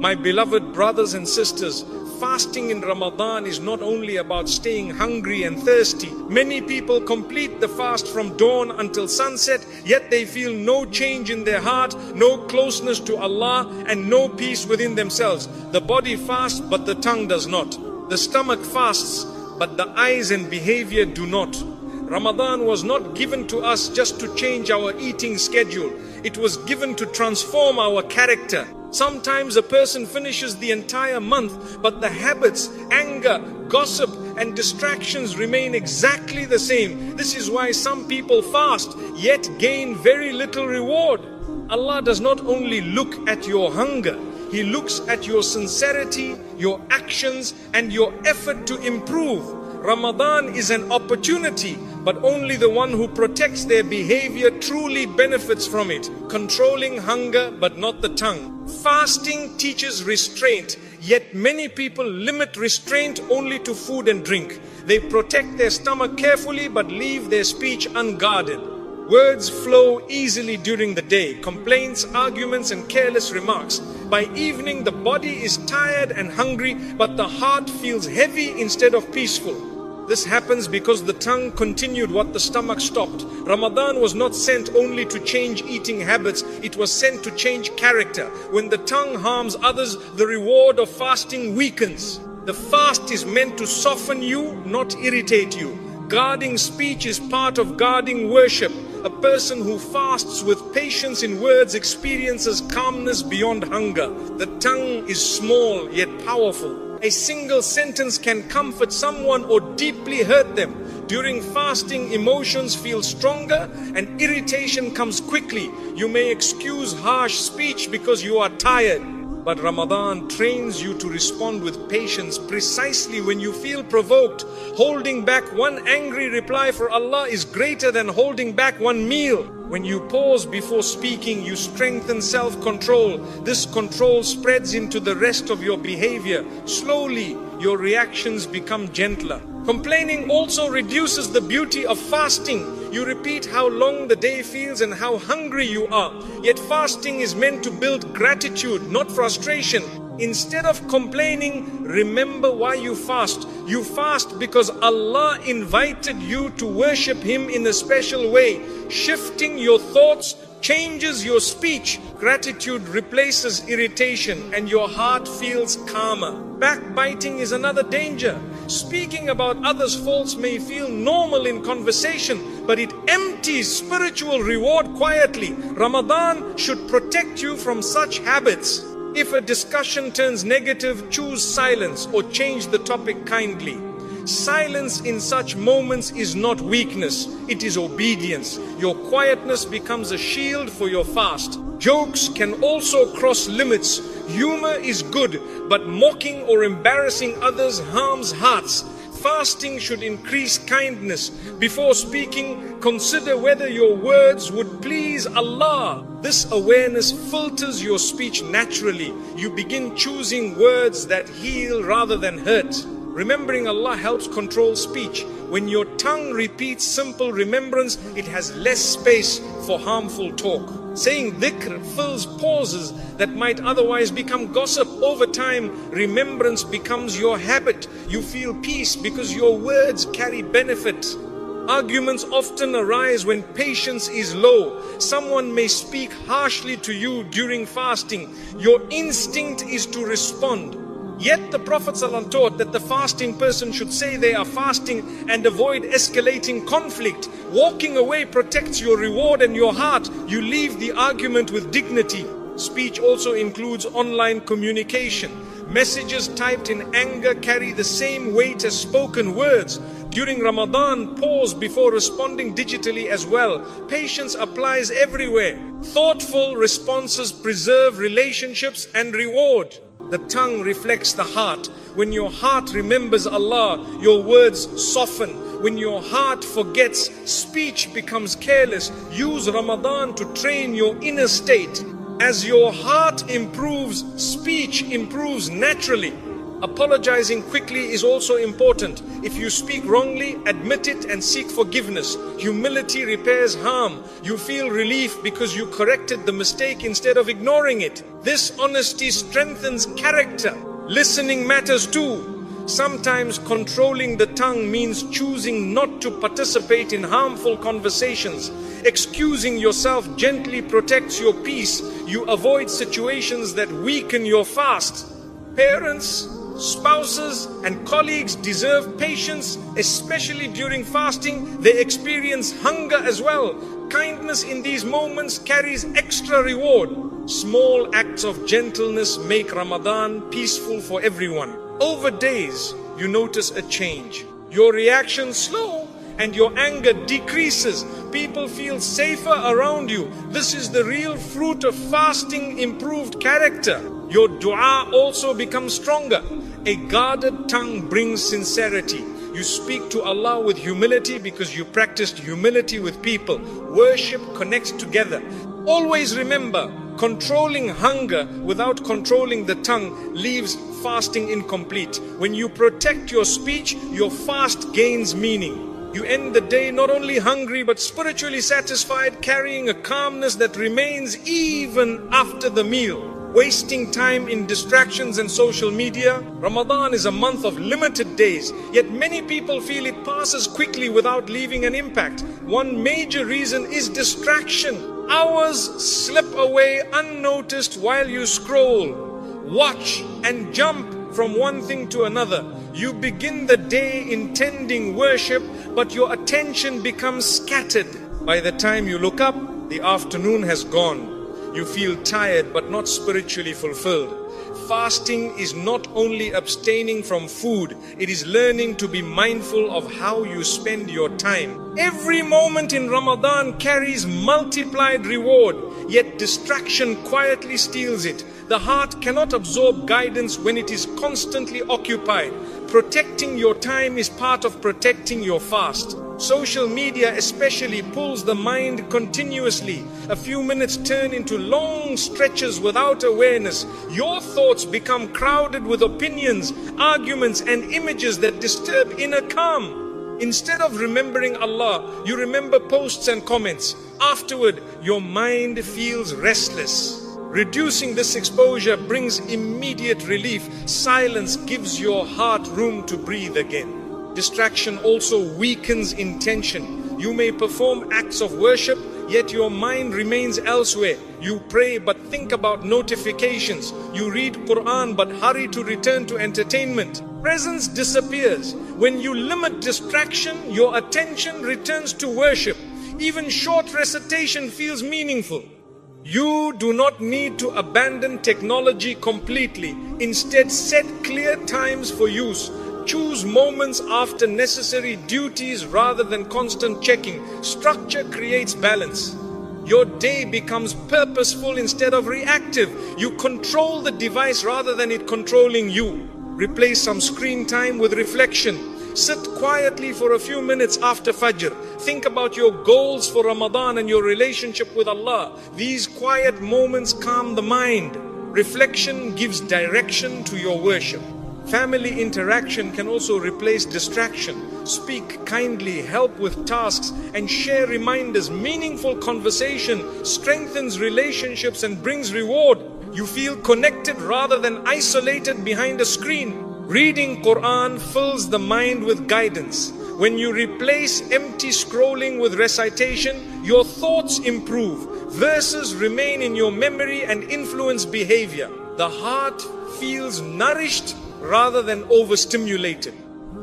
My beloved brothers and sisters, fasting in Ramadan is not only about staying hungry and thirsty. Many people complete the fast from dawn until sunset, yet they feel no change in their heart, no closeness to Allah, and no peace within themselves. The body fasts, but the tongue does not. The stomach fasts, but the eyes and behavior do not. Ramadan was not given to us just to change our eating schedule. It was given to transform our character. Sometimes a person finishes the entire month, but the habits, anger, gossip, and distractions remain exactly the same. This is why some people fast, yet gain very little reward. Allah does not only look at your hunger, He looks at your sincerity, your actions, and your effort to improve. Ramadan is an opportunity, but only the one who protects their behavior truly benefits from it. Controlling hunger, but not the tongue. Fasting teaches restraint, yet many people limit restraint only to food and drink. They protect their stomach carefully, but leave their speech unguarded. Words flow easily during the day, complaints, arguments, and careless remarks. By evening, the body is tired and hungry, but the heart feels heavy instead of peaceful. This happens because the tongue continued what the stomach stopped. Ramadan was not sent only to change eating habits, it was sent to change character. When the tongue harms others, the reward of fasting weakens. The fast is meant to soften you, not irritate you. Guarding speech is part of guarding worship. A person who fasts with patience in words experiences calmness beyond hunger. The tongue is small yet powerful. A single sentence can comfort someone or deeply hurt them. During fasting, emotions feel stronger and irritation comes quickly. You may excuse harsh speech because you are tired. But Ramadan trains you to respond with patience precisely when you feel provoked. Holding back one angry reply for Allah is greater than holding back one meal. When you pause before speaking, you strengthen self-control. This control spreads into the rest of your behavior. Slowly, your reactions become gentler. Complaining also reduces the beauty of fasting. You repeat how long the day feels and how hungry you are. Yet fasting is meant to build gratitude, not frustration. Instead of complaining, remember why you fast. You fast because Allah invited you to worship Him in a special way. Shifting your thoughts changes your speech. Gratitude replaces irritation and your heart feels calmer. Backbiting is another danger. Speaking about others' faults may feel normal in conversation, but it empties spiritual reward quietly. Ramadan should protect you from such habits. If a discussion turns negative, choose silence or change the topic kindly. Silence in such moments is not weakness, it is obedience. Your quietness becomes a shield for your fast. Jokes can also cross limits. Humor is good, but mocking or embarrassing others harms hearts. Fasting should increase kindness. Before speaking, consider whether your words would please Allah. This awareness filters your speech naturally. You begin choosing words that heal rather than hurt. Remembering Allah helps control speech. When your tongue repeats simple remembrance, it has less space for harmful talk. Saying dhikr fills pauses that might otherwise become gossip. Over time, remembrance becomes your habit. You feel peace because your words carry benefit. Arguments often arise when patience is low. Someone may speak harshly to you during fasting. Your instinct is to respond. Yet the Prophet ﷺ taught that the fasting person should say they are fasting and avoid escalating conflict. Walking away protects your reward and your heart. You leave the argument with dignity. Speech also includes online communication. Messages typed in anger carry the same weight as spoken words. During Ramadan, pause before responding digitally as well. Patience applies everywhere. Thoughtful responses preserve relationships and reward. The tongue reflects the heart. When your heart remembers Allah, your words soften. When your heart forgets, speech becomes careless. Use Ramadan to train your inner state. As your heart improves, speech improves naturally. Apologizing quickly is also important. If you speak wrongly, admit it and seek forgiveness. Humility repairs harm. You feel relief because you corrected the mistake instead of ignoring it. This honesty strengthens character. Listening matters too. Sometimes controlling the tongue means choosing not to participate in harmful conversations. Excusing yourself gently protects your peace. You avoid situations that weaken your fast. Parents, spouses and colleagues deserve patience, especially during fasting. They experience hunger as well. Kindness in these moments carries extra reward. Small acts of gentleness make Ramadan peaceful for everyone. Over days, you notice a change. Your reaction slow and your anger decreases. People feel safer around you. This is the real fruit of fasting, improved character. Your dua also becomes stronger. A guarded tongue brings sincerity. You speak to Allah with humility because you practiced humility with people. Worship connects together. Always remember, controlling hunger without controlling the tongue leaves fasting incomplete. When you protect your speech, your fast gains meaning. You end the day not only hungry but spiritually satisfied, carrying a calmness that remains even after the meal. Wasting time in distractions and social media. Ramadan is a month of limited days, yet many people feel it passes quickly without leaving an impact. One major reason is distraction. Hours slip away unnoticed while you scroll, watch and jump from one thing to another. You begin the day intending worship, but your attention becomes scattered. By the time you look up, the afternoon has gone. You feel tired but not spiritually fulfilled. Fasting is not only abstaining from food, it is learning to be mindful of how you spend your time. Every moment in Ramadan carries multiplied reward, yet distraction quietly steals it. The heart cannot absorb guidance when it is constantly occupied. Protecting your time is part of protecting your fast. Social media especially pulls the mind continuously. A few minutes turn into long stretches without awareness. Your thoughts become crowded with opinions, arguments and images that disturb inner calm. Instead of remembering Allah, you remember posts and comments. Afterward, your mind feels restless. Reducing this exposure brings immediate relief. Silence gives your heart room to breathe again. Distraction also weakens intention. You may perform acts of worship, yet your mind remains elsewhere. You pray but think about notifications. You read Quran but hurry to return to entertainment. Presence disappears. When you limit distraction, your attention returns to worship. Even short recitation feels meaningful. You do not need to abandon technology completely. Instead, set clear times for use. Choose moments after necessary duties rather than constant checking. Structure creates balance. Your day becomes purposeful instead of reactive. You control the device rather than it controlling you. Replace some screen time with reflection. Sit quietly for a few minutes after Fajr. Think about your goals for Ramadan and your relationship with Allah. These quiet moments calm the mind. Reflection gives direction to your worship. Family interaction can also replace distraction. Speak kindly, help with tasks, and share reminders. Meaningful conversation strengthens relationships and brings reward. You feel connected rather than isolated behind a screen. Reading Quran fills the mind with guidance. When you replace empty scrolling with recitation, your thoughts improve. Verses remain in your memory and influence behavior. The heart feels nourished rather than overstimulated.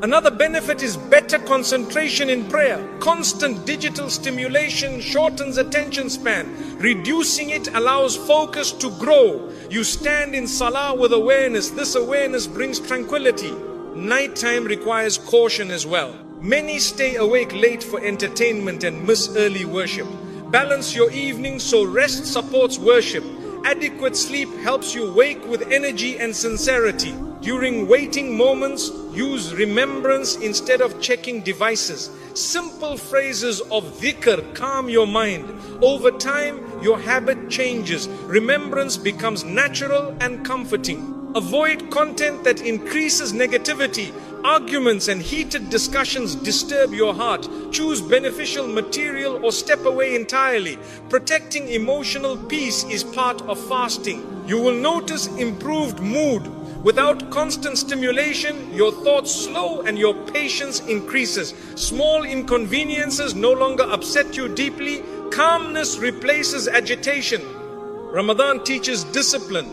Another benefit is better concentration in prayer. Constant digital stimulation shortens attention span. Reducing it allows focus to grow. You stand in salah with awareness. This awareness brings tranquility. Nighttime requires caution as well. Many stay awake late for entertainment and miss early worship. Balance your evening so rest supports worship. Adequate sleep helps you wake with energy and sincerity. During waiting moments, use remembrance instead of checking devices. Simple phrases of dhikr calm your mind. Over time, your habit changes. Remembrance becomes natural and comforting. Avoid content that increases negativity. Arguments and heated discussions disturb your heart. Choose beneficial material or step away entirely. Protecting emotional peace is part of fasting. You will notice improved mood. Without constant stimulation, your thoughts slow and your patience increases. Small inconveniences no longer upset you deeply. Calmness replaces agitation. Ramadan teaches discipline.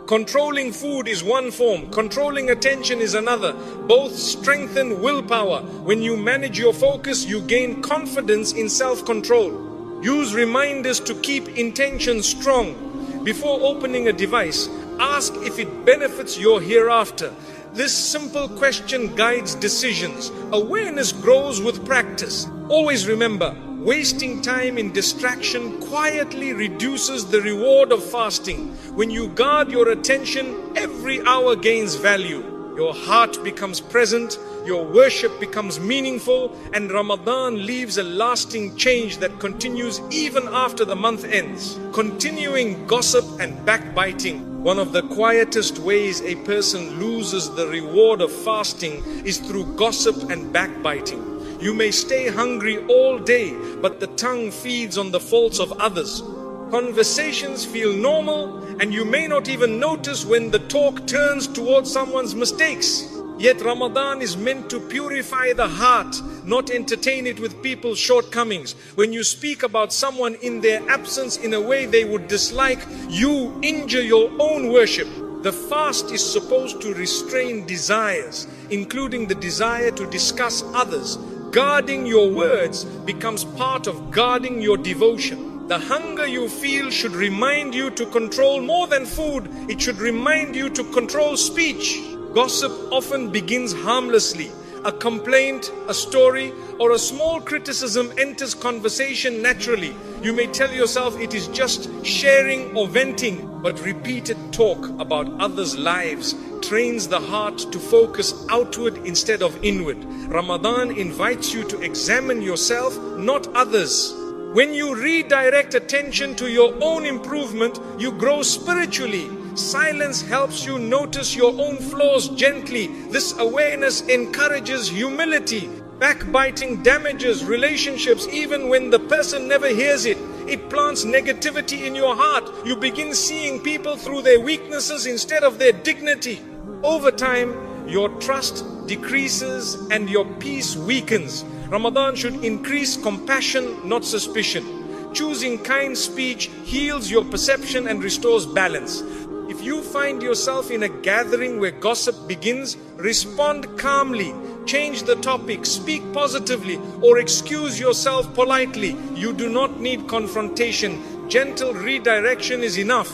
Controlling food is one form, controlling attention is another. Both strengthen willpower. When you manage your focus, you gain confidence in self-control. Use reminders to keep intention strong. Before opening a device, ask if it benefits your hereafter. This simple question guides decisions. Awareness grows with practice. Always remember, wasting time in distraction quietly reduces the reward of fasting. When you guard your attention, every hour gains value. Your heart becomes present, your worship becomes meaningful, and Ramadan leaves a lasting change that continues even after the month ends. Continuing gossip and backbiting. One of the quietest ways a person loses the reward of fasting is through gossip and backbiting. You may stay hungry all day, but the tongue feeds on the faults of others. Conversations feel normal, and you may not even notice when the talk turns towards someone's mistakes. Yet Ramadan is meant to purify the heart, not entertain it with people's shortcomings. When you speak about someone in their absence in a way they would dislike, you injure your own worship. The fast is supposed to restrain desires, including the desire to discuss others. Guarding your words becomes part of guarding your devotion. The hunger you feel should remind you to control more than food. It should remind you to control speech. Gossip often begins harmlessly. A complaint, a story, or a small criticism enters conversation naturally. You may tell yourself it is just sharing or venting, but repeated talk about others' lives trains the heart to focus outward instead of inward. Ramadan invites you to examine yourself, not others. When you redirect attention to your own improvement, you grow spiritually. Silence helps you notice your own flaws gently. This awareness encourages humility. Backbiting damages relationships even when the person never hears it. It plants negativity in your heart. You begin seeing people through their weaknesses instead of their dignity. Over time, your trust decreases and your peace weakens. Ramadan should increase compassion, not suspicion. Choosing kind speech heals your perception and restores balance. If you find yourself in a gathering where gossip begins, respond calmly. Change the topic, speak positively, or excuse yourself politely. You do not need confrontation. Gentle redirection is enough.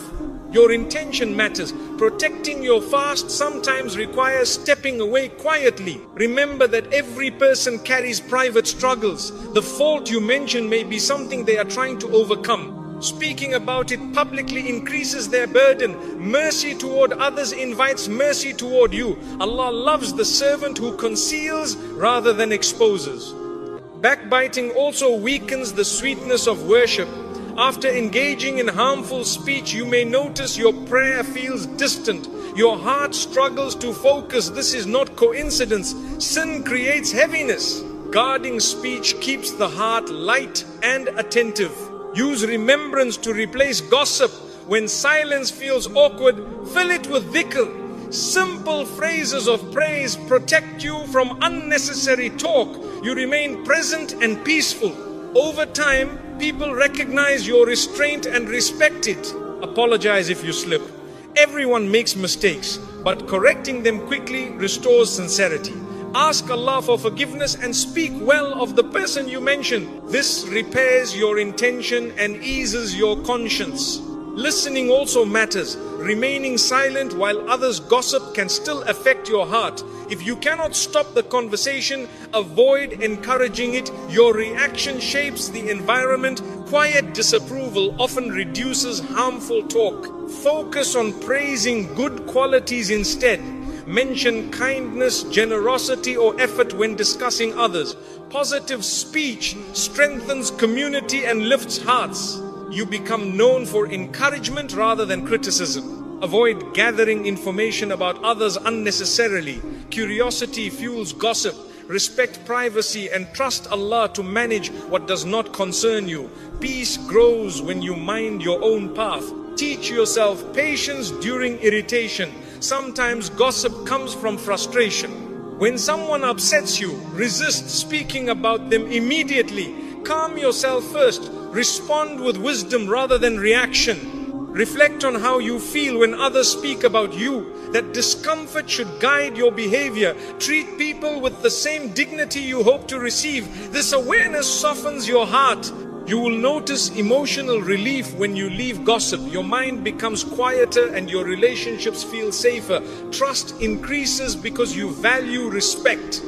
Your intention matters. Protecting your fast sometimes requires stepping away quietly. Remember that every person carries private struggles. The fault you mention may be something they are trying to overcome. Speaking about it publicly increases their burden. Mercy toward others invites mercy toward you. Allah loves the servant who conceals rather than exposes. Backbiting also weakens the sweetness of worship. After engaging in harmful speech, you may notice your prayer feels distant. Your heart struggles to focus. This is not coincidence. Sin creates heaviness. Guarding speech keeps the heart light and attentive. Use remembrance to replace gossip. When silence feels awkward, fill it with dhikr. Simple phrases of praise protect you from unnecessary talk. You remain present and peaceful. Over time, people recognize your restraint and respect it. Apologize if you slip. Everyone makes mistakes, but correcting them quickly restores sincerity. Ask Allah for forgiveness and speak well of the person you mention. This repairs your intention and eases your conscience. Listening also matters. Remaining silent while others gossip can still affect your heart. If you cannot stop the conversation, avoid encouraging it. Your reaction shapes the environment. Quiet disapproval often reduces harmful talk. Focus on praising good qualities instead. Mention kindness, generosity, or effort when discussing others. Positive speech strengthens community and lifts hearts. You become known for encouragement rather than criticism. Avoid gathering information about others unnecessarily. Curiosity fuels gossip. Respect privacy and trust Allah to manage what does not concern you. Peace grows when you mind your own path. Teach yourself patience during irritation. Sometimes gossip comes from frustration. When someone upsets you, resist speaking about them immediately. Calm yourself first. Respond with wisdom rather than reaction. Reflect on how you feel when others speak about you. That discomfort should guide your behavior. Treat people with the same dignity you hope to receive. This awareness softens your heart. You will notice emotional relief when you leave gossip. Your mind becomes quieter and your relationships feel safer. Trust increases because you value respect.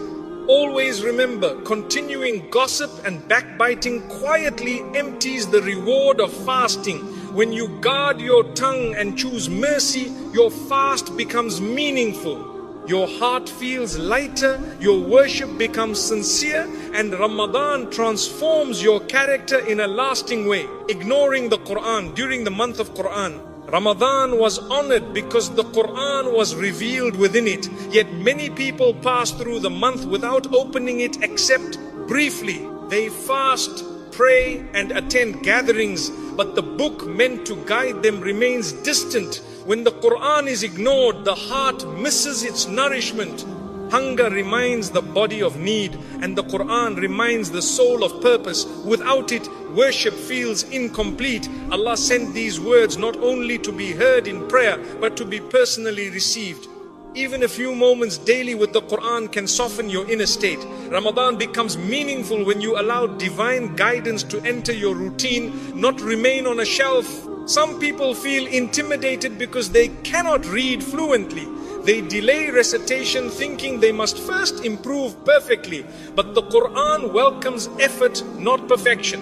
Always remember, continuing gossip and backbiting quietly empties the reward of fasting. When you guard your tongue and choose mercy, your fast becomes meaningful. Your heart feels lighter, your worship becomes sincere, and Ramadan transforms your character in a lasting way. Ignoring the Quran during the month of Quran, Ramadan was honored because the Quran was revealed within it. Yet many people pass through the month without opening it except briefly. They fast, pray, and attend gatherings, but the book meant to guide them remains distant. When the Quran is ignored, the heart misses its nourishment. Hunger reminds the body of need, and the Quran reminds the soul of purpose. Without it, worship feels incomplete. Allah sent these words not only to be heard in prayer, but to be personally received. Even a few moments daily with the Quran can soften your inner state. Ramadan becomes meaningful when you allow divine guidance to enter your routine, not remain on a shelf. Some people feel intimidated because they cannot read fluently. They delay recitation thinking they must first improve perfectly. But the Quran welcomes effort, not perfection.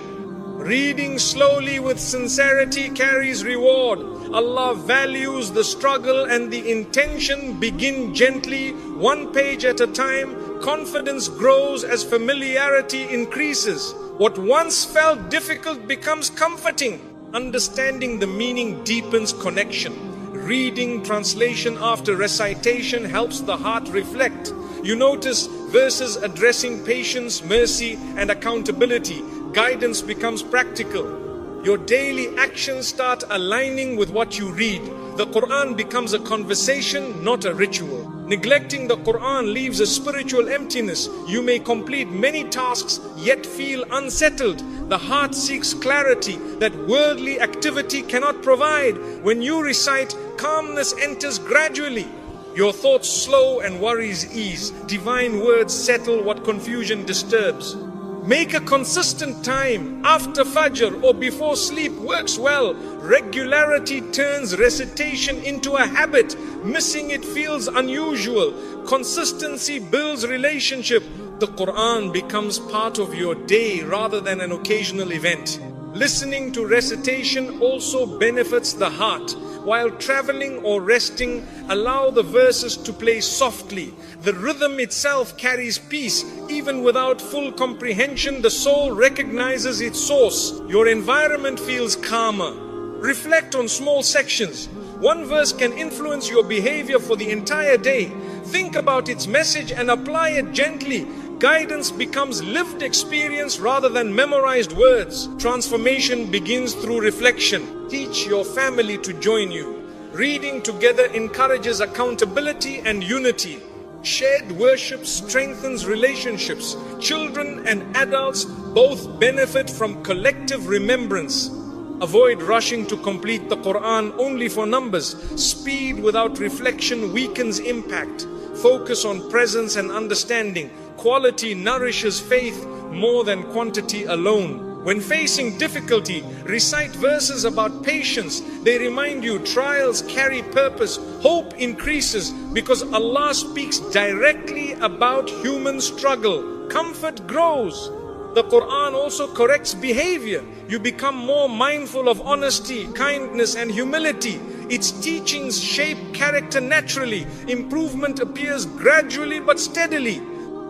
Reading slowly with sincerity carries reward. Allah values the struggle and the intention. Begin gently, one page at a time. Confidence grows as familiarity increases. What once felt difficult becomes comforting. Understanding the meaning deepens connection. Reading translation after recitation helps the heart reflect. You notice verses addressing patience, mercy, and accountability. Guidance becomes practical. Your daily actions start aligning with what you read. The Quran becomes a conversation, not a ritual. Neglecting the Quran leaves a spiritual emptiness. You may complete many tasks yet feel unsettled. The heart seeks clarity that worldly activity cannot provide. When you recite, calmness enters gradually. Your thoughts slow and worries ease. Divine words settle what confusion disturbs. Make a consistent time. After Fajr or before sleep works well. Regularity turns recitation into a habit. Missing it feels unusual. Consistency builds relationship. The Quran becomes part of your day rather than an occasional event. Listening to recitation also benefits the heart. While traveling or resting, allow the verses to play softly. The rhythm itself carries peace. Even without full comprehension, the soul recognizes its source. Your environment feels calmer. Reflect on small sections. One verse can influence your behavior for the entire day. Think about its message and apply it gently. Guidance becomes lived experience rather than memorized words. Transformation begins through reflection. Teach your family to join you. Reading together encourages accountability and unity. Shared worship strengthens relationships. Children and adults both benefit from collective remembrance. Avoid rushing to complete the Quran only for numbers. Speed without reflection weakens impact. Focus on presence and understanding. Quality nourishes faith more than quantity alone. When facing difficulty, recite verses about patience. They remind you trials carry purpose. Hope increases because Allah speaks directly about human struggle. Comfort grows. The Quran also corrects behavior. You become more mindful of honesty, kindness, and humility. Its teachings shape character naturally. Improvement appears gradually but steadily.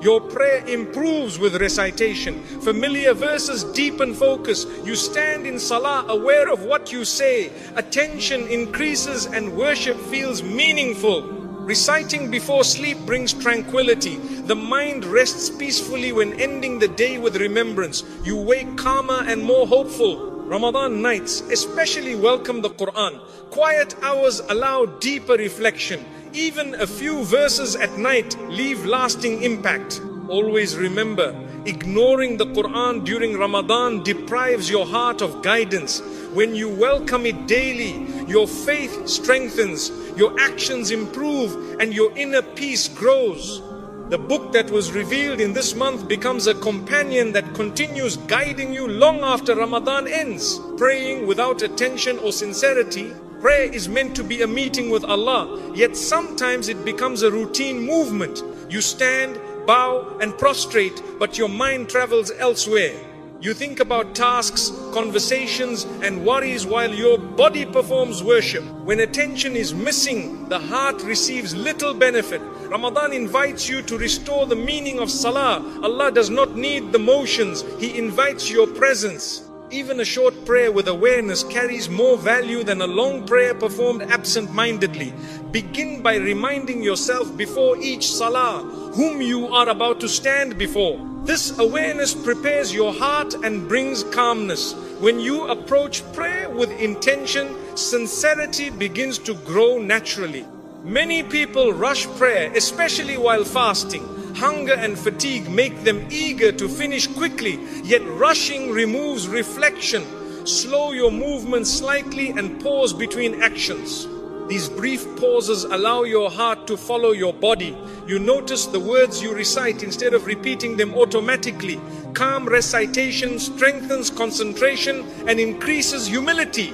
Your prayer improves with recitation. Familiar verses deepen focus. You stand in salah aware of what you say. Attention increases and worship feels meaningful. Reciting before sleep brings tranquility. The mind rests peacefully when ending the day with remembrance. You wake calmer and more hopeful. Ramadan nights especially welcome the Quran. Quiet hours allow deeper reflection. Even a few verses at night leave lasting impact. Always remember, ignoring the Quran during Ramadan deprives your heart of guidance. When you welcome it daily, your faith strengthens, your actions improve, and your inner peace grows. The book that was revealed in this month becomes a companion that continues guiding you long after Ramadan ends. Praying without attention or sincerity, prayer is meant to be a meeting with Allah, yet sometimes it becomes a routine movement. You stand, bow and prostrate, but your mind travels elsewhere. You think about tasks, conversations and worries while your body performs worship. When attention is missing, the heart receives little benefit. Ramadan invites you to restore the meaning of salah. Allah does not need the motions, He invites your presence. Even a short prayer with awareness carries more value than a long prayer performed absent-mindedly. Begin by reminding yourself before each salah whom you are about to stand before. This awareness prepares your heart and brings calmness. When you approach prayer with intention, sincerity begins to grow naturally. Many people rush prayer, especially while fasting. Hunger and fatigue make them eager to finish quickly, yet rushing removes reflection. Slow your movement slightly and pause between actions. These brief pauses allow your heart to follow your body. You notice the words you recite instead of repeating them automatically. Calm recitation strengthens concentration and increases humility.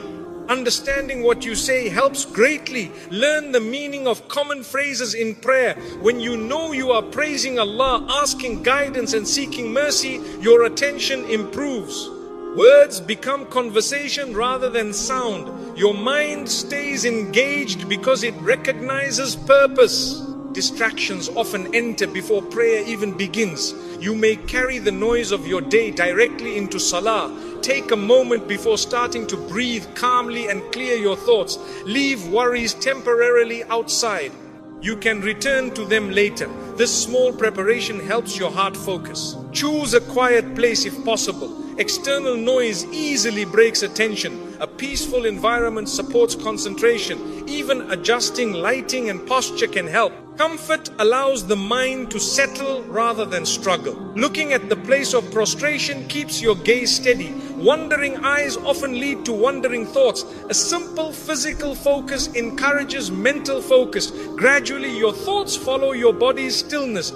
Understanding what you say helps greatly. Learn the meaning of common phrases in prayer. When you know you are praising Allah, asking guidance and seeking mercy, your attention improves. Words become conversation rather than sound. Your mind stays engaged because it recognizes purpose. Distractions often enter before prayer even begins. You may carry the noise of your day directly into salah. Take a moment before starting to breathe calmly and clear your thoughts. Leave worries temporarily outside. You can return to them later. This small preparation helps your heart focus. Choose a quiet place if possible. External noise easily breaks attention. A peaceful environment supports concentration. Even adjusting lighting and posture can help. Comfort allows the mind to settle rather than struggle. Looking at the place of prostration keeps your gaze steady. Wandering eyes often lead to wandering thoughts. A simple physical focus encourages mental focus. Gradually, your thoughts follow your body's stillness.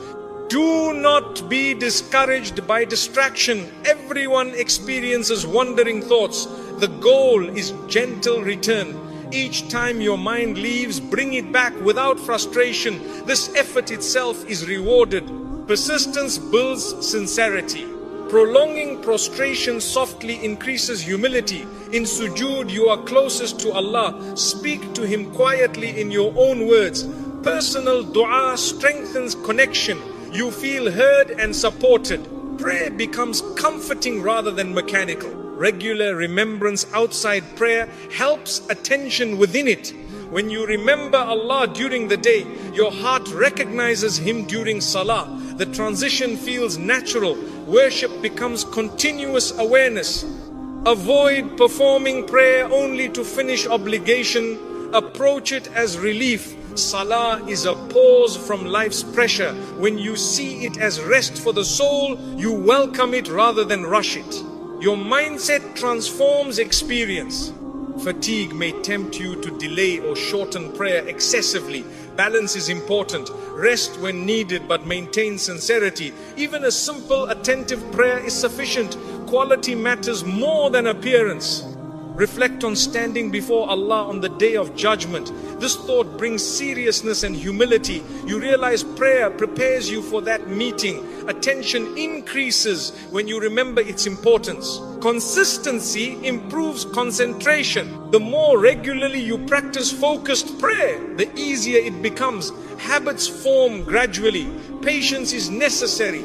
Do not be discouraged by distraction. Everyone experiences wandering thoughts. The goal is gentle return. Each time your mind leaves, bring it back without frustration. This effort itself is rewarded. Persistence builds sincerity. Prolonging prostration softly increases humility. In sujood, you are closest to Allah. Speak to Him quietly in your own words. Personal dua strengthens connection. You feel heard and supported. Prayer becomes comforting rather than mechanical. Regular remembrance outside prayer helps attention within it. When you remember Allah during the day, your heart recognizes Him during salah. The transition feels natural. Worship becomes continuous awareness. Avoid performing prayer only to finish obligation. Approach it as relief. Salah is a pause from life's pressure. When you see it as rest for the soul, you welcome it rather than rush it. Your mindset transforms experience. Fatigue may tempt you to delay or shorten prayer excessively. Balance is important. Rest when needed, but maintain sincerity. Even a simple, attentive prayer is sufficient. Quality matters more than appearance. Reflect on standing before Allah on the Day of Judgment. This thought brings seriousness and humility. You realize prayer prepares you for that meeting. Attention increases when you remember its importance. Consistency improves concentration. The more regularly you practice focused prayer, the easier it becomes. Habits form gradually. Patience is necessary.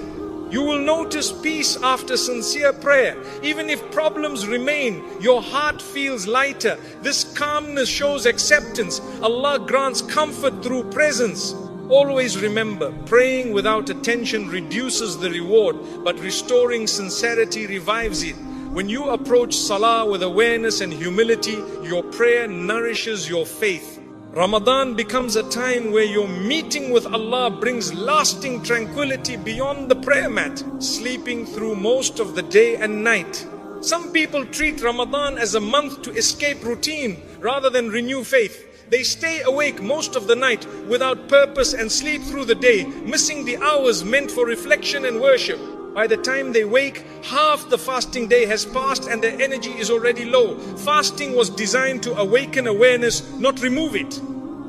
You will notice peace after sincere prayer. Even if problems remain, your heart feels lighter. This calmness shows acceptance. Allah grants comfort through presence. Always remember, praying without attention reduces the reward, but restoring sincerity revives it. When you approach Salah with awareness and humility, your prayer nourishes your faith. Ramadan becomes a time where your meeting with Allah brings lasting tranquility beyond the prayer mat, sleeping through most of the day and night. Some people treat Ramadan as a month to escape routine rather than renew faith. They stay awake most of the night without purpose and sleep through the day, missing the hours meant for reflection and worship. By the time they wake, half the fasting day has passed and their energy is already low. Fasting was designed to awaken awareness, not remove it.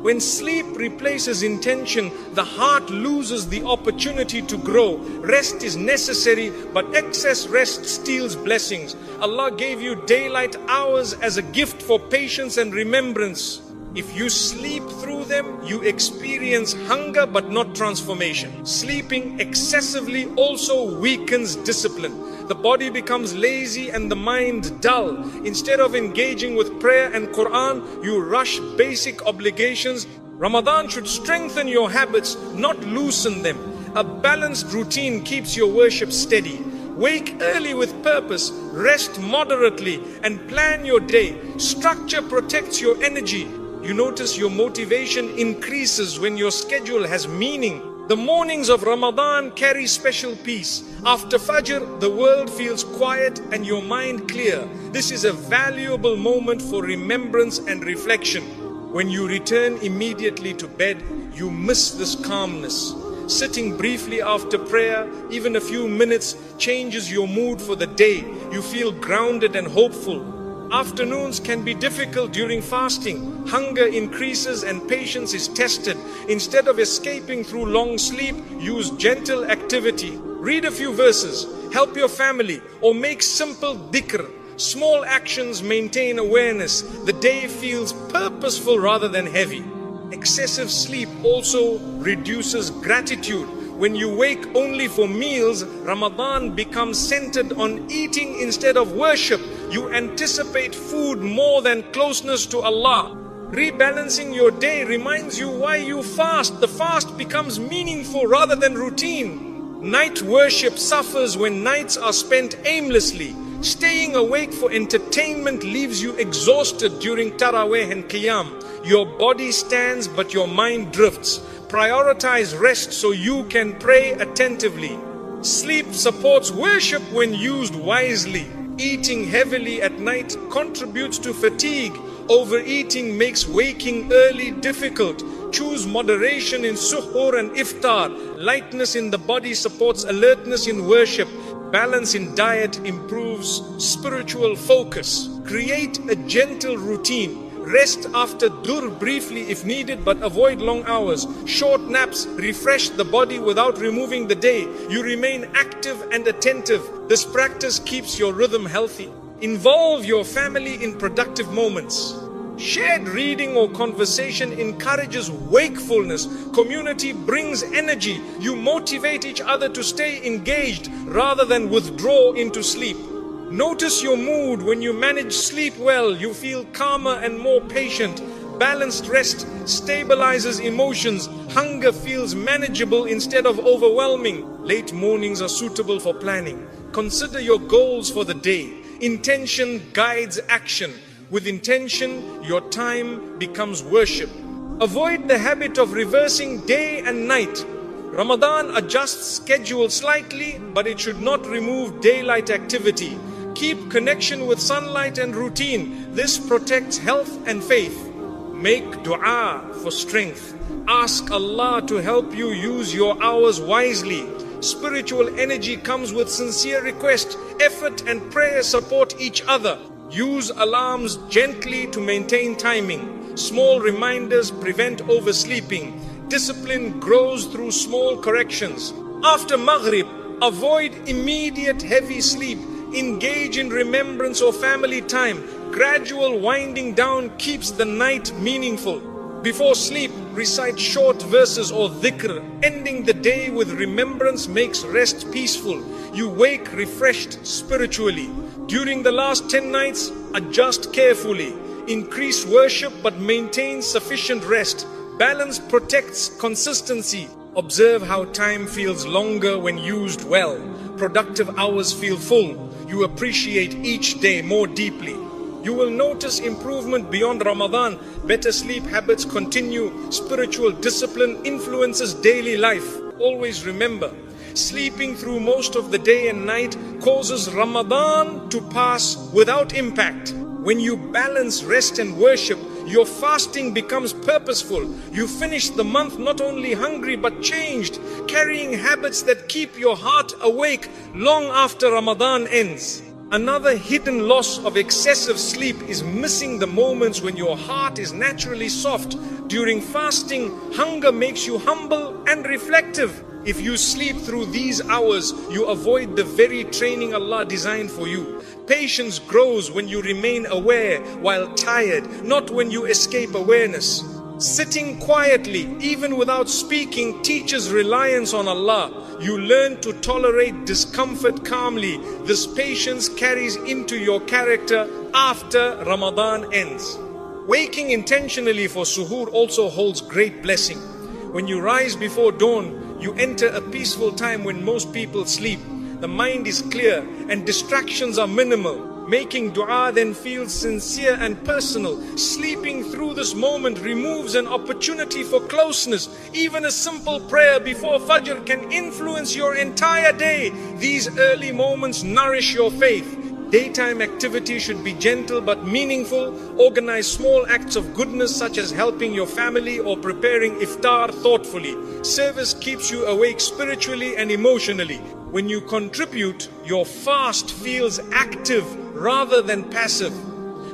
When sleep replaces intention, the heart loses the opportunity to grow. Rest is necessary, but excess rest steals blessings. Allah gave you daylight hours as a gift for patience and remembrance. If you sleep through them, you experience hunger but not transformation. Sleeping excessively also weakens discipline. The body becomes lazy and the mind dull. Instead of engaging with prayer and Quran, you rush basic obligations. Ramadan should strengthen your habits, not loosen them. A balanced routine keeps your worship steady. Wake early with purpose, rest moderately, and plan your day. Structure protects your energy. You notice your motivation increases when your schedule has meaning. The mornings of Ramadan carry special peace. After Fajr, the world feels quiet and your mind clear. This is a valuable moment for remembrance and reflection. When you return immediately to bed, you miss this calmness. Sitting briefly after prayer, even a few minutes, changes your mood for the day. You feel grounded and hopeful. Afternoons can be difficult during fasting. Hunger increases and patience is tested. Instead of escaping through long sleep, use gentle activity. Read a few verses, help your family, or make simple dhikr. Small actions maintain awareness. The day feels purposeful rather than heavy. Excessive sleep also reduces gratitude. When you wake only for meals, Ramadan becomes centered on eating instead of worship. You anticipate food more than closeness to Allah. Rebalancing your day reminds you why you fast. The fast becomes meaningful rather than routine. Night worship suffers when nights are spent aimlessly. Staying awake for entertainment leaves you exhausted during Taraweeh and Qiyam. Your body stands but your mind drifts. Prioritize rest so you can pray attentively. Sleep supports worship when used wisely. Eating heavily at night contributes to fatigue. Overeating makes waking early difficult. Choose moderation in suhoor and iftar. Lightness in the body supports alertness in worship. Balance in diet improves spiritual focus. Create a gentle routine. Rest after dur briefly if needed, but avoid long hours. Short naps refresh the body without removing the day. You remain active and attentive. This practice keeps your rhythm healthy. Involve your family in productive moments. Shared reading or conversation encourages wakefulness. Community brings energy. You motivate each other to stay engaged rather than withdraw into sleep. Notice your mood. When you manage sleep well, you feel calmer and more patient. Balanced rest stabilizes emotions. Hunger feels manageable instead of overwhelming. Late mornings are suitable for planning. Consider your goals for the day. Intention guides action. With intention, your time becomes worship. Avoid the habit of reversing day and night. Ramadan adjusts schedule slightly, but it should not remove daylight activity. Keep connection with sunlight and routine. This protects health and faith. Make dua for strength. Ask Allah to help you use your hours wisely. Spiritual energy comes with sincere request. Effort and prayer support each other. Use alarms gently to maintain timing. Small reminders prevent oversleeping. Discipline grows through small corrections. After Maghrib, avoid immediate heavy sleep. Engage in remembrance or family time. Gradual winding down keeps the night meaningful. Before sleep, recite short verses or dhikr. Ending the day with remembrance makes rest peaceful. You wake refreshed spiritually. During the last 10 nights, adjust carefully. Increase worship but maintain sufficient rest. Balance protects consistency. Observe how time feels longer when used well. Productive hours feel full. You appreciate each day more deeply. You will notice improvement beyond Ramadan. Better sleep habits continue. Spiritual discipline influences daily life. Always remember, sleeping through most of the day and night causes Ramadan to pass without impact. When you balance rest and worship, your fasting becomes purposeful. You finish the month not only hungry but changed, carrying habits that keep your heart awake long after Ramadan ends. Another hidden loss of excessive sleep is missing the moments when your heart is naturally soft. During fasting, hunger makes you humble and reflective. If you sleep through these hours, you avoid the very training Allah designed for you. Patience grows when you remain aware while tired, not when you escape awareness. Sitting quietly, even without speaking, teaches reliance on Allah. You learn to tolerate discomfort calmly. This patience carries into your character after Ramadan ends. Waking intentionally for suhoor also holds great blessing. When you rise before dawn, you enter a peaceful time when most people sleep. The mind is clear and distractions are minimal. Making dua then feels sincere and personal. Sleeping through this moment removes an opportunity for closeness. Even a simple prayer before Fajr can influence your entire day. These early moments nourish your faith. Daytime activity should be gentle but meaningful. Organize small acts of goodness such as helping your family or preparing iftar thoughtfully. Service keeps you awake spiritually and emotionally. When you contribute, your fast feels active rather than passive.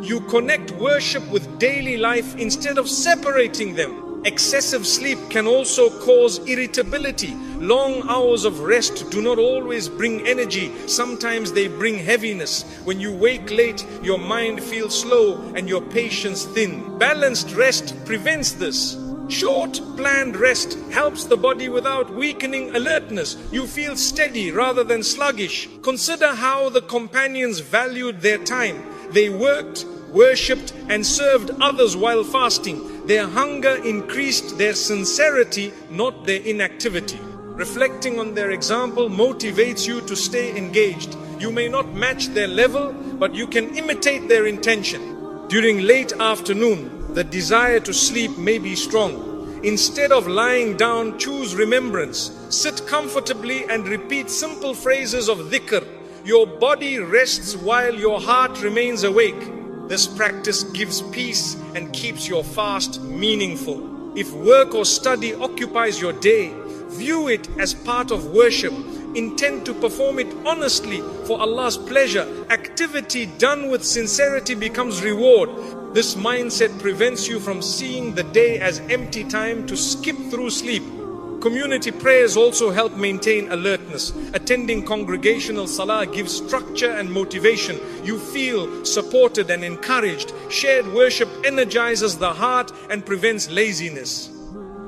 You connect worship with daily life instead of separating them. Excessive sleep can also cause irritability. Long hours of rest do not always bring energy. Sometimes they bring heaviness. When you wake late, your mind feels slow and your patience thin. Balanced rest prevents this. Short, planned rest helps the body without weakening alertness. You feel steady rather than sluggish. Consider how the companions valued their time. They worked, worshipped, and served others while fasting. Their hunger increased their sincerity, not their inactivity. Reflecting on their example motivates you to stay engaged. You may not match their level, but you can imitate their intention. During late afternoon, the desire to sleep may be strong. Instead of lying down, choose remembrance. Sit comfortably and repeat simple phrases of dhikr. Your body rests while your heart remains awake. This practice gives peace and keeps your fast meaningful. If work or study occupies your day, view it as part of worship. Intend to perform it honestly for Allah's pleasure. Activity done with sincerity becomes reward. This mindset prevents you from seeing the day as empty time to skip through sleep. Community prayers also help maintain alertness. Attending congregational salah gives structure and motivation. You feel supported and encouraged. Shared worship energizes the heart and prevents laziness.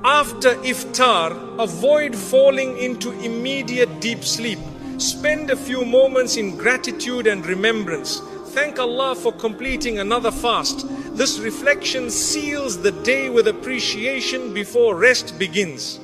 After iftar, avoid falling into immediate deep sleep. Spend a few moments in gratitude and remembrance. Thank Allah for completing another fast. This reflection seals the day with appreciation before rest begins.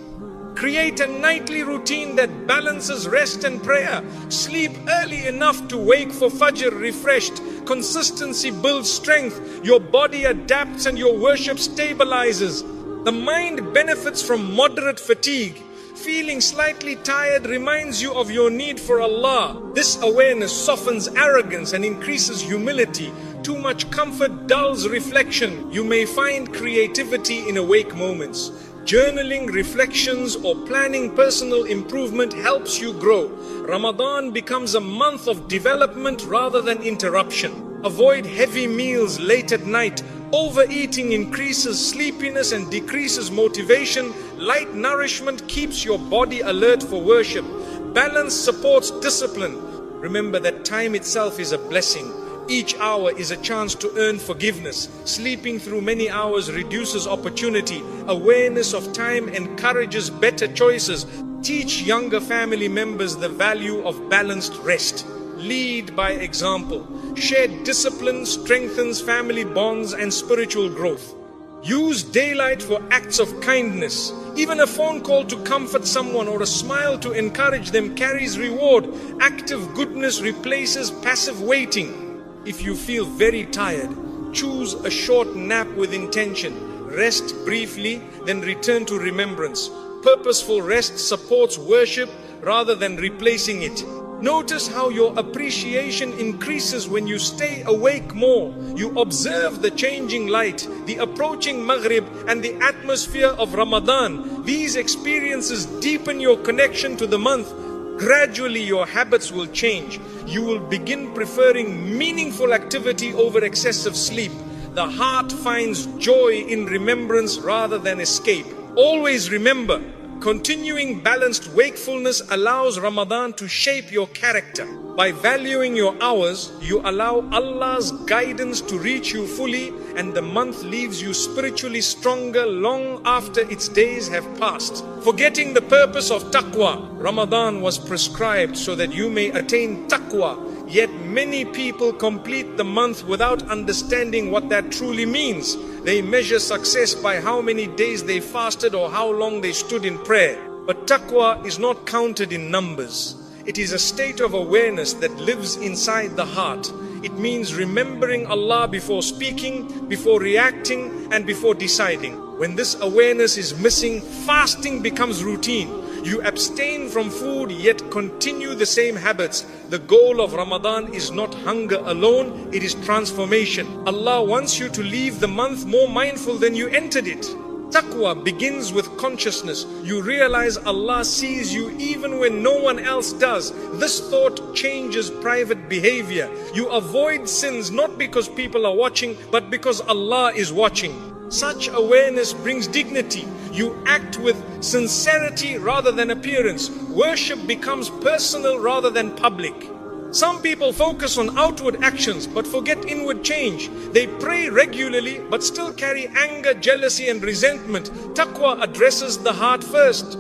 Create a nightly routine that balances rest and prayer. Sleep early enough to wake for Fajr refreshed. Consistency builds strength. Your body adapts and your worship stabilizes. The mind benefits from moderate fatigue. Feeling slightly tired reminds you of your need for Allah. This awareness softens arrogance and increases humility. Too much comfort dulls reflection. You may find creativity in awake moments. Journaling, reflections, or planning personal improvement helps you grow. Ramadan becomes a month of development rather than interruption. Avoid heavy meals late at night. Overeating increases sleepiness and decreases motivation. Light nourishment keeps your body alert for worship. Balance supports discipline. Remember that time itself is a blessing. Each hour is a chance to earn forgiveness. Sleeping through many hours reduces opportunity. Awareness of time encourages better choices. Teach younger family members the value of balanced rest. Lead by example. Shared discipline strengthens family bonds and spiritual growth. Use daylight for acts of kindness. Even a phone call to comfort someone or a smile to encourage them carries reward. Active goodness replaces passive waiting. If you feel very tired, choose a short nap with intention. Rest briefly, then return to remembrance. Purposeful rest supports worship rather than replacing it. Notice how your appreciation increases when you stay awake more. You observe the changing light, the approaching Maghrib, and the atmosphere of Ramadan. These experiences deepen your connection to the month. Gradually your habits will change. You will begin preferring meaningful activity over excessive sleep. The heart finds joy in remembrance rather than escape. Always remember, continuing balanced wakefulness allows Ramadan to shape your character. By valuing your hours, you allow Allah's guidance to reach you fully, and the month leaves you spiritually stronger long after its days have passed. Forgetting the purpose of taqwa, Ramadan was prescribed so that you may attain taqwa. Yet many people complete the month without understanding what that truly means. They measure success by how many days they fasted or how long they stood in prayer. But taqwa is not counted in numbers. It is a state of awareness that lives inside the heart. It means remembering Allah before speaking, before reacting, and before deciding. When this awareness is missing, fasting becomes routine. You abstain from food yet continue the same habits. The goal of Ramadan is not hunger alone, it is transformation. Allah wants you to leave the month more mindful than you entered it. Taqwa begins with consciousness. You realize Allah sees you even when no one else does. This thought changes private behavior. You avoid sins not because people are watching, but because Allah is watching. Such awareness brings dignity. You act with sincerity rather than appearance. Worship becomes personal rather than public. Some people focus on outward actions but forget inward change. They pray regularly but still carry anger, jealousy and resentment. Taqwa addresses the heart first.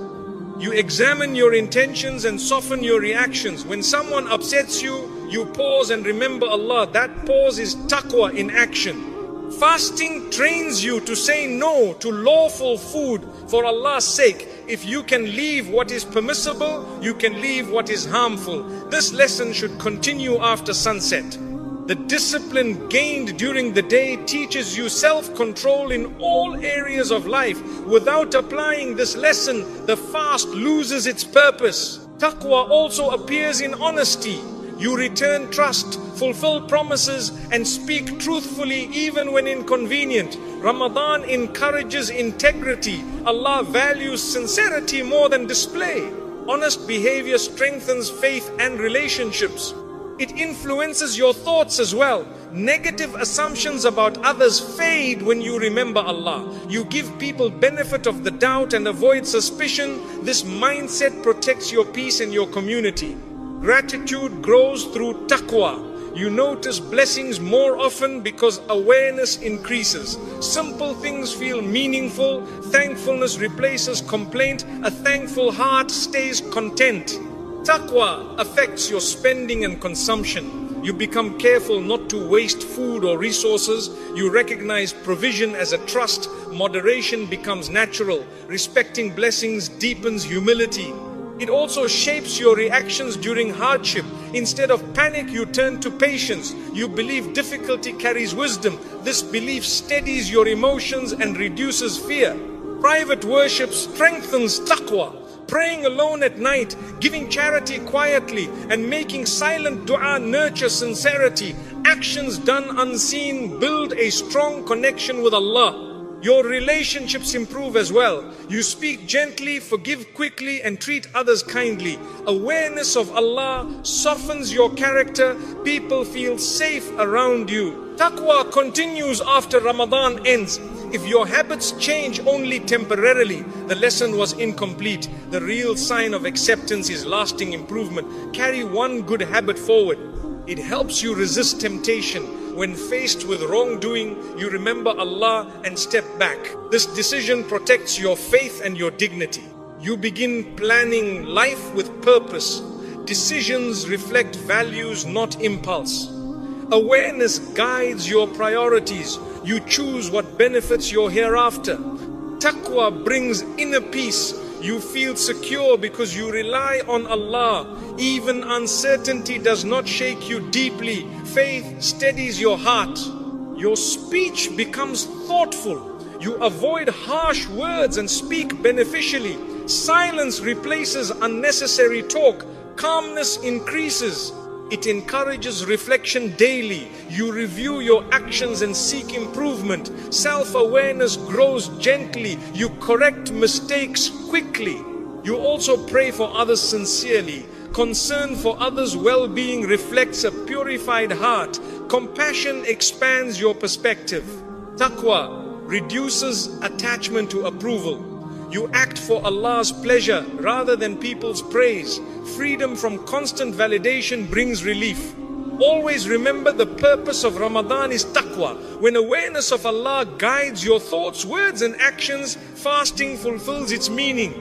You examine your intentions and soften your reactions. When someone upsets you, you pause and remember Allah. That pause is taqwa in action. Fasting trains you to say no to lawful food for Allah's sake. If you can leave what is permissible, you can leave what is harmful. This lesson should continue after sunset. The discipline gained during the day teaches you self-control in all areas of life. Without applying this lesson, the fast loses its purpose. Taqwa also appears in honesty. You return trust, fulfill promises, and speak truthfully even when inconvenient. Ramadan encourages integrity. Allah values sincerity more than display. Honest behavior strengthens faith and relationships. It influences your thoughts as well. Negative assumptions about others fade when you remember Allah. You give people benefit of the doubt and avoid suspicion. This mindset protects your peace and your community. Gratitude grows through taqwa. You notice blessings more often because awareness increases. Simple things feel meaningful. Thankfulness replaces complaint. A thankful heart stays content. Taqwa affects your spending and consumption. You become careful not to waste food or resources. You recognize provision as a trust. Moderation becomes natural. Respecting blessings deepens humility. It also shapes your reactions during hardship. Instead of panic, you turn to patience. You believe difficulty carries wisdom. This belief steadies your emotions and reduces fear. Private worship strengthens taqwa. Praying alone at night, giving charity quietly, and making silent dua nurture sincerity. Actions done unseen build a strong connection with Allah. Your relationships improve as well. You speak gently, forgive quickly, and treat others kindly. Awareness of Allah softens your character. People feel safe around you. Taqwa continues after Ramadan ends. If your habits change only temporarily, the lesson was incomplete. The real sign of acceptance is lasting improvement. Carry one good habit forward. It helps you resist temptation. When faced with wrongdoing, you remember Allah and step back. This decision protects your faith and your dignity. You begin planning life with purpose. Decisions reflect values, not impulse. Awareness guides your priorities. You choose what benefits your hereafter. Taqwa brings inner peace. You feel secure because you rely on Allah. Even uncertainty does not shake you deeply. Faith steadies your heart. Your speech becomes thoughtful. You avoid harsh words and speak beneficially. Silence replaces unnecessary talk. Calmness increases. It encourages reflection daily. You review your actions and seek improvement. Self-awareness grows gently. You correct mistakes quickly. You also pray for others sincerely. Concern for others' well-being reflects a purified heart. Compassion expands your perspective. Taqwa reduces attachment to approval. You act for Allah's pleasure rather than people's praise. Freedom from constant validation brings relief. Always remember the purpose of Ramadan is taqwa. When awareness of Allah guides your thoughts, words and actions, fasting fulfills its meaning.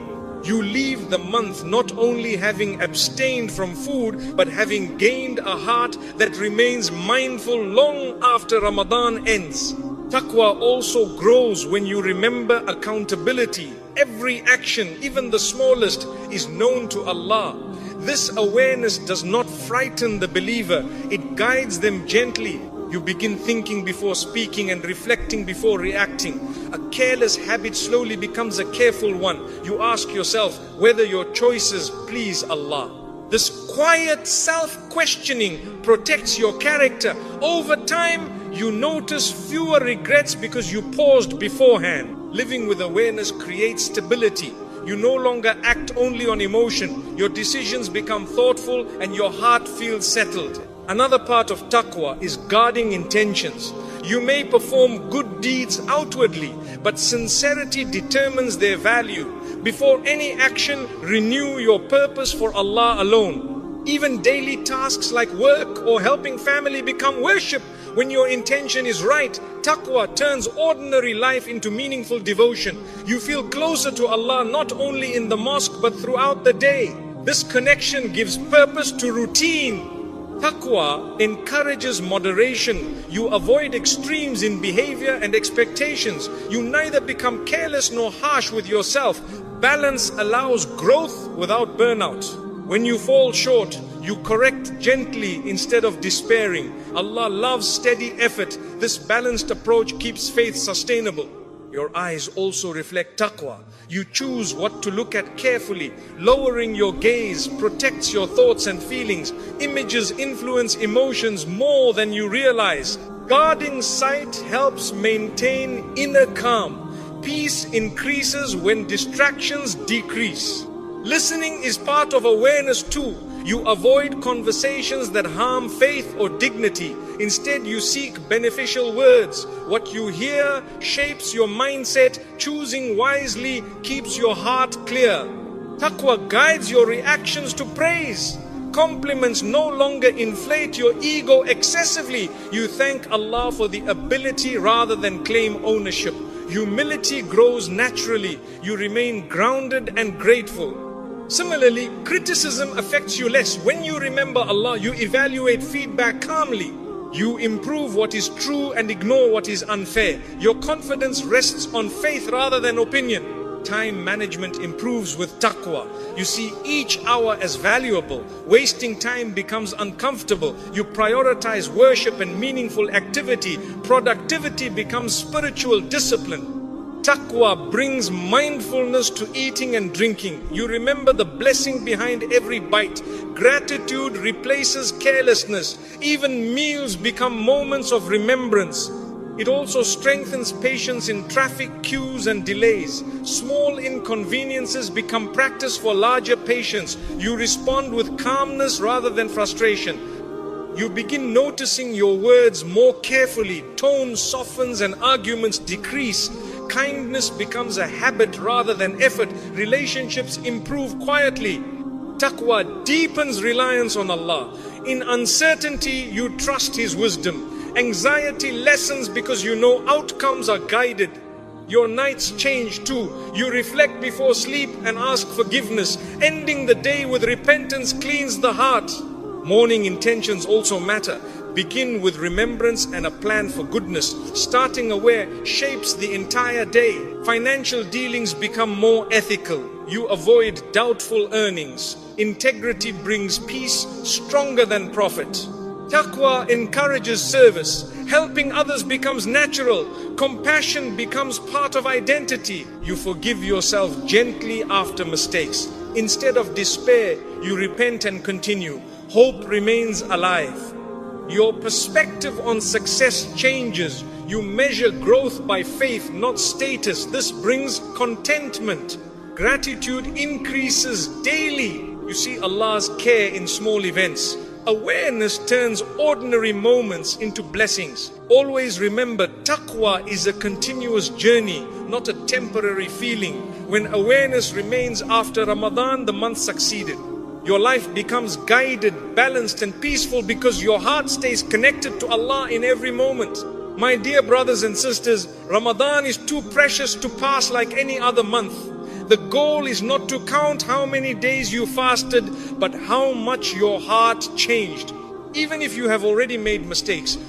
You leave the month not only having abstained from food, but having gained a heart that remains mindful long after Ramadan ends. Taqwa also grows when you remember accountability. Every action, even the smallest, is known to Allah. This awareness does not frighten the believer. It guides them gently. You begin thinking before speaking and reflecting before reacting. A careless habit slowly becomes a careful one. You ask yourself whether your choices please Allah. This quiet self-questioning protects your character. Over time, you notice fewer regrets because you paused beforehand. Living with awareness creates stability. You no longer act only on emotion. Your decisions become thoughtful and your heart feels settled. Another part of taqwa is guarding intentions. You may perform good deeds outwardly, but sincerity determines their value. Before any action, renew your purpose for Allah alone. Even daily tasks like work or helping family become worship when your intention is right. Taqwa turns ordinary life into meaningful devotion. You feel closer to Allah not only in the mosque but throughout the day. This connection gives purpose to routine. Taqwa encourages moderation. You avoid extremes in behavior and expectations. You neither become careless nor harsh with yourself. Balance allows growth without burnout. When you fall short, you correct gently instead of despairing. Allah loves steady effort. This balanced approach keeps faith sustainable. Your eyes also reflect taqwa. You choose what to look at carefully. Lowering your gaze protects your thoughts and feelings. Images influence emotions more than you realize. Guarding sight helps maintain inner calm. Peace increases when distractions decrease. Listening is part of awareness too. You avoid conversations that harm faith or dignity. Instead, you seek beneficial words. What you hear shapes your mindset. Choosing wisely keeps your heart clear. Taqwa guides your reactions to praise. Compliments no longer inflate your ego excessively. You thank Allah for the ability rather than claim ownership. Humility grows naturally. You remain grounded and grateful. Similarly, criticism affects you less. When you remember Allah, you evaluate feedback calmly. You improve what is true and ignore what is unfair. Your confidence rests on faith rather than opinion. Time management improves with taqwa. You see each hour as valuable. Wasting time becomes uncomfortable. You prioritize worship and meaningful activity. Productivity becomes spiritual discipline. Taqwa brings mindfulness to eating and drinking. You remember the blessing behind every bite. Gratitude replaces carelessness. Even meals become moments of remembrance. It also strengthens patience in traffic queues and delays. Small inconveniences become practice for larger patience. You respond with calmness rather than frustration. You begin noticing your words more carefully. Tone softens and arguments decrease. Kindness becomes a habit rather than effort. Relationships improve quietly. Taqwa deepens reliance on Allah. In uncertainty, you trust His wisdom. Anxiety lessens because you know outcomes are guided. Your nights change too. You reflect before sleep and ask forgiveness. Ending the day with repentance cleans the heart. Morning intentions also matter. Begin with remembrance and a plan for goodness. Starting aware shapes the entire day. Financial dealings become more ethical. You avoid doubtful earnings. Integrity brings peace stronger than profit. Taqwa encourages service. Helping others becomes natural. Compassion becomes part of identity. You forgive yourself gently after mistakes. Instead of despair, you repent and continue. Hope remains alive. Your perspective on success changes. You measure growth by faith, not status. This brings contentment. Gratitude increases daily. You see Allah's care in small events. Awareness turns ordinary moments into blessings. Always remember, taqwa is a continuous journey, not a temporary feeling. When awareness remains after Ramadan, the month succeeded. Your life becomes guided, balanced and peaceful because your heart stays connected to Allah in every moment. My dear brothers and sisters, Ramadan is too precious to pass like any other month. The goal is not to count how many days you fasted, but how much your heart changed. Even if you have already made mistakes,